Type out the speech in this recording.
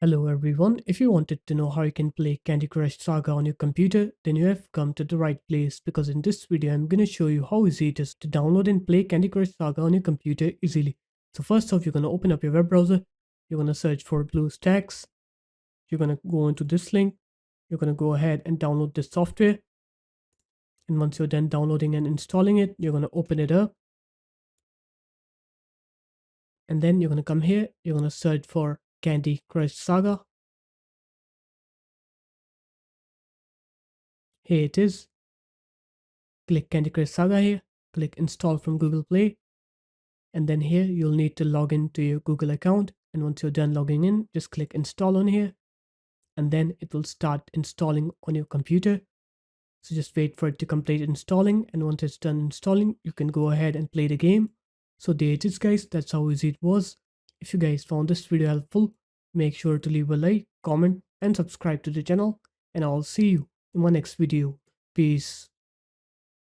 Hello everyone, if you wanted to know how you can play Candy Crush Saga on your computer, then you have come to the right place because in this video I'm going to show you how easy it is to download and play Candy Crush Saga on your computer easily. So first off, you're going to open up your web browser, you're going to search for BlueStacks, you're going to go into this link, you're going to go ahead and download this software, and once you're done downloading and installing it, you're going to open it up, and then you're going to come here, you're going to search for Candy Crush Saga. Here it is. Click Candy Crush Saga here, click install from Google Play, and then here you'll need to log in to your Google account, and once you're done logging in, just click install on here, and then it will start installing on your computer. So just wait for it to complete installing, and once it's done installing, you can go ahead and play the game. So there it is guys, that's how easy it was. If you guys found this video helpful, make sure to leave a like, comment and subscribe to the channel, and I'll see you in my next video. Peace.